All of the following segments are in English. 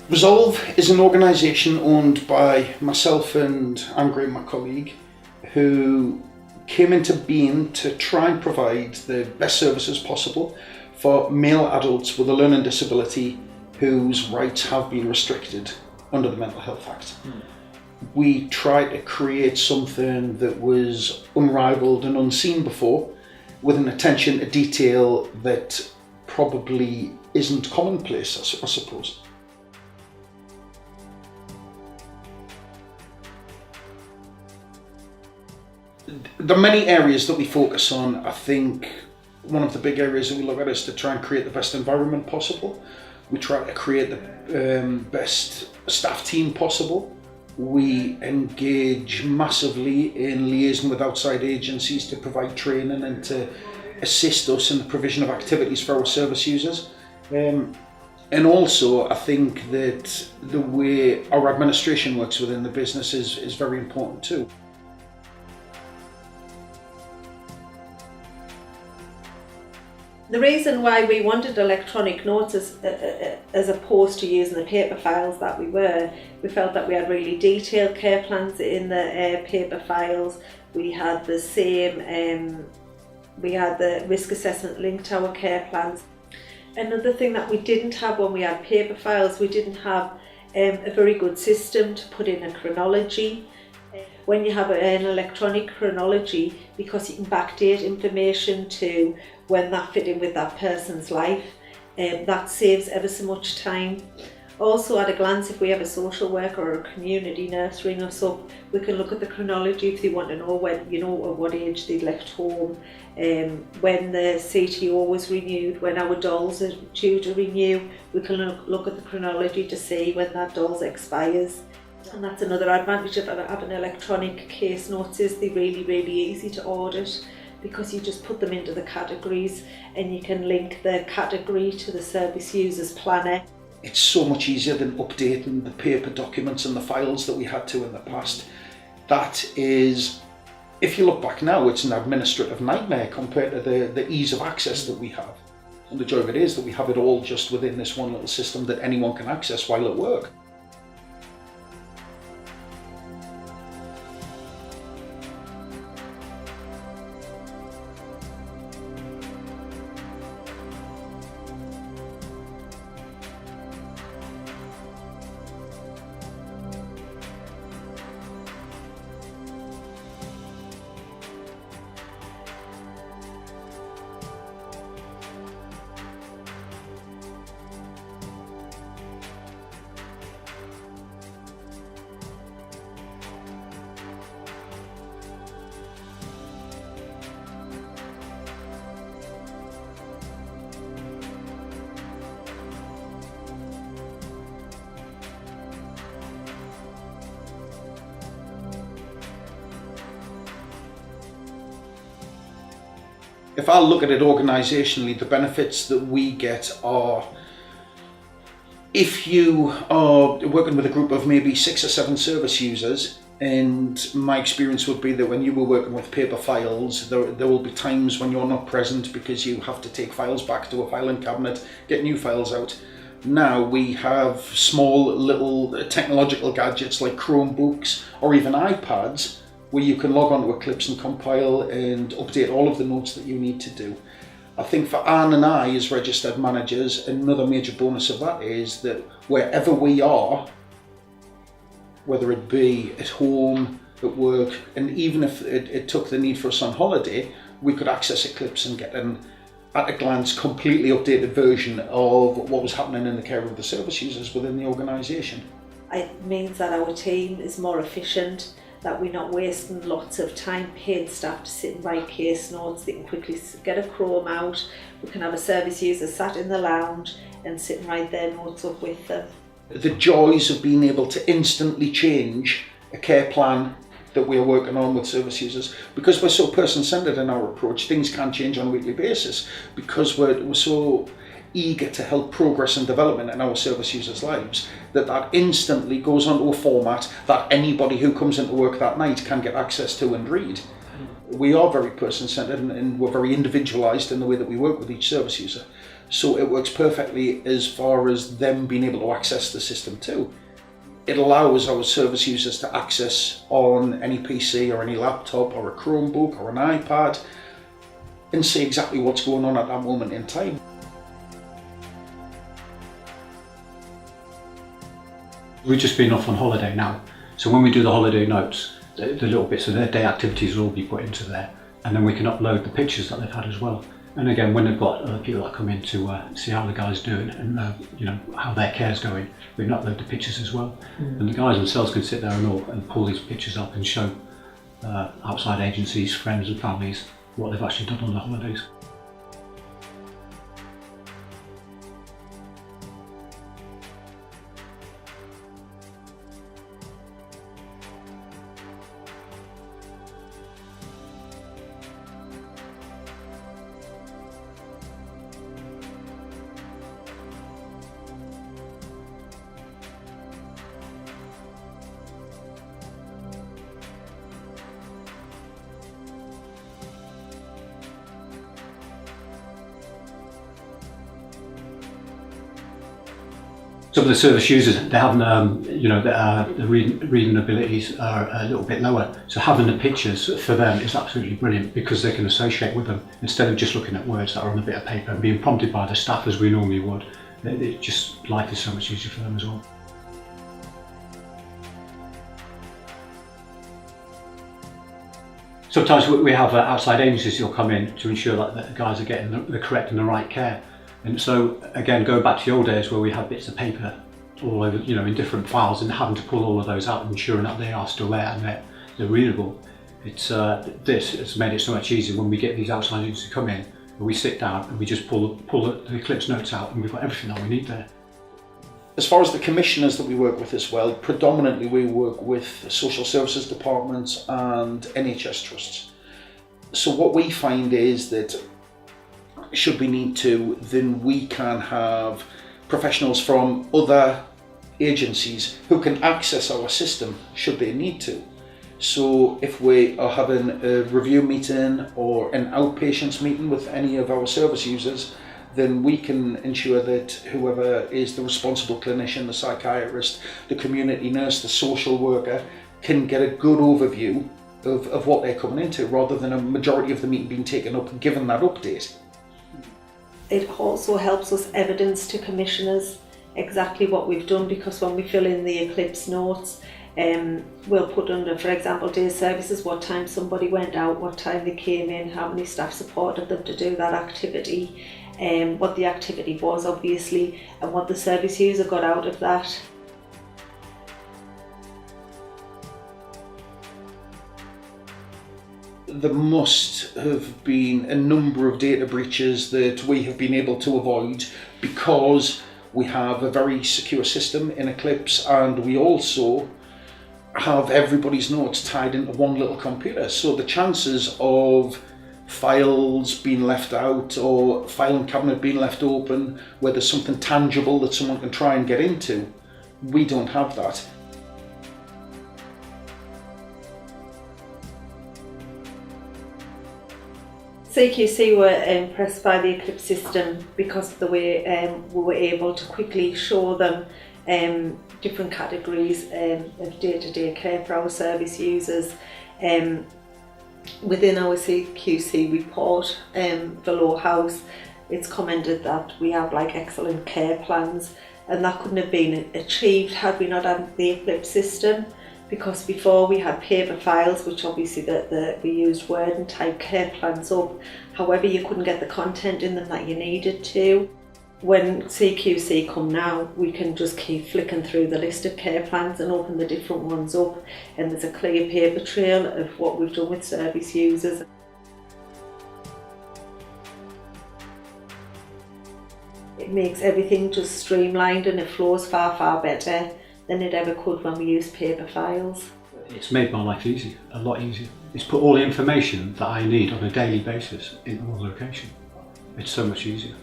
Resolve is an organisation owned by myself and Anne Gray, my colleague, who came into being to try and provide the best services possible for male adults with a learning disability whose rights have been restricted under the Mental Health Act. We tried to create something that was unrivaled and unseen before, with an attention to detail that probably isn't commonplace, I suppose. There are many areas that we focus on. I think one of the big areas that we look at is to try and create the best environment possible. We try to create the best staff team possible. We engage massively in liaison with outside agencies to provide training and to assist us in the provision of activities for our service users. And also, I think that the way our administration works within the business is very important too. The reason why we wanted electronic notes as opposed to using the paper files that we felt that we had really detailed care plans in the paper files. We had the same, we had the risk assessment linked to our care plans. Another thing that we didn't have when we had paper files, we didn't have a very good system to put in a chronology. When you have an electronic chronology, because you can backdate information to when that fit in with that person's life, that saves ever so much time. Also, at a glance, if we have a social worker or a community nurse ring us up, we can look at the chronology if they want to know when, at what age they left home, when the CTO was renewed, when our dolls are due to renew. We can look at the chronology to see when that dolls expires. And that's another advantage of having electronic case notes, is they're really, really easy to audit, because you just put them into the categories and you can link the category to the service user's planner. It's so much easier than updating the paper documents and the files that we had to in the past. That is, if you look back now, it's an administrative nightmare compared to the ease of access that we have. And the joy of it is that we have it all just within this one little system that anyone can access while at work. If I look at it organisationally, the benefits that we get are, if you are working with a group of maybe 6 or 7 service users, and my experience would be that when you were working with paper files, there will be times when you're not present because you have to take files back to a filing cabinet, get new files out. Now we have small little technological gadgets like Chromebooks or even iPads, where you can log onto Eclipse and compile and update all of the notes that you need to do. I think for Anne and I as registered managers, another major bonus of that is that wherever we are, whether it be at home, at work, and even if it took the need for us on holiday, we could access Eclipse and get an at a glance completely updated version of what was happening in the care of the service users within the organisation. It means that our team is more efficient, that we're not wasting lots of time paying staff to sit and write case notes. They can quickly get a Chrome out. We can have a service user sat in the lounge and sit and write their notes up with them. The joys of being able to instantly change a care plan that we're working on with service users, because we're so person-centred in our approach, things can change on a weekly basis, because we're so eager to help progress and development in our service users' lives, that instantly goes onto a format that anybody who comes into work that night can get access to and read. We are very person-centred and we're very individualised in the way that we work with each service user. So it works perfectly as far as them being able to access the system too. It allows our service users to access on any PC or any laptop or a Chromebook or an iPad and see exactly what's going on at that moment in time. We've just been off on holiday now, so when we do the holiday notes, the little bits of their day activities will all be put into there, and then we can upload the pictures that they've had as well. And again, when they've got other people that come in to see how the guy's doing and how their care's going, we can upload the pictures as well. And the guys themselves can sit there and pull these pictures up and show outside agencies, friends and families what they've actually done on the holidays. Some of the service users, they haven't, the reading abilities are a little bit lower. So having the pictures for them is absolutely brilliant because they can associate with them instead of just looking at words that are on a bit of paper and being prompted by the staff as we normally would. Life is so much easier for them as well. Sometimes we have outside agencies who'll come in to ensure that the guys are getting the correct and the right care. And so, again, going back to the old days where we had bits of paper all over, in different files and having to pull all of those out and ensuring that they are still there and they're readable. This has made it so much easier when we get these outside agents to come in and we sit down and we just pull the Eclipse notes out and we've got everything that we need there. As far as the commissioners that we work with as well, predominantly we work with social services departments and NHS trusts. So what we find is that should we need to, then we can have professionals from other agencies who can access our system should they need to. So if we are having a review meeting or an outpatients meeting with any of our service users, then we can ensure that whoever is the responsible clinician, the psychiatrist, the community nurse, the social worker, can get a good overview of what they're coming into, rather than a majority of the meeting being taken up and given that update. It also helps us evidence to commissioners exactly what we've done, because when we fill in the Eclipse notes, we'll put under, for example, days services, what time somebody went out, what time they came in, how many staff supported them to do that activity, what the activity was obviously, and what the service user got out of that. There must have been a number of data breaches that we have been able to avoid because we have a very secure system in Eclipse, and we also have everybody's notes tied into one little computer. So the chances of files being left out or filing cabinet being left open where there's something tangible that someone can try and get into, we don't have that. CQC were impressed by the Eclipse system because of the way we were able to quickly show them different categories of day-to-day care for our service users. Within our CQC report for Low House, it's commented that we have excellent care plans, and that couldn't have been achieved had we not had the Eclipse system. Because before we had paper files, which obviously we used Word and type care plans up. However, you couldn't get the content in them that you needed to. When CQC come now, we can just keep flicking through the list of care plans and open the different ones up, and there's a clear paper trail of what we've done with service users. It makes everything just streamlined and it flows far, far better than it ever could when we used paper files. It's made my life easy, a lot easier. It's put all the information that I need on a daily basis in one location. It's so much easier.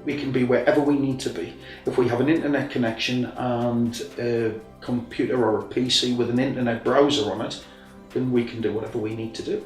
We can be wherever we need to be. If we have an internet connection and a computer or a PC with an internet browser on it, then we can do whatever we need to do.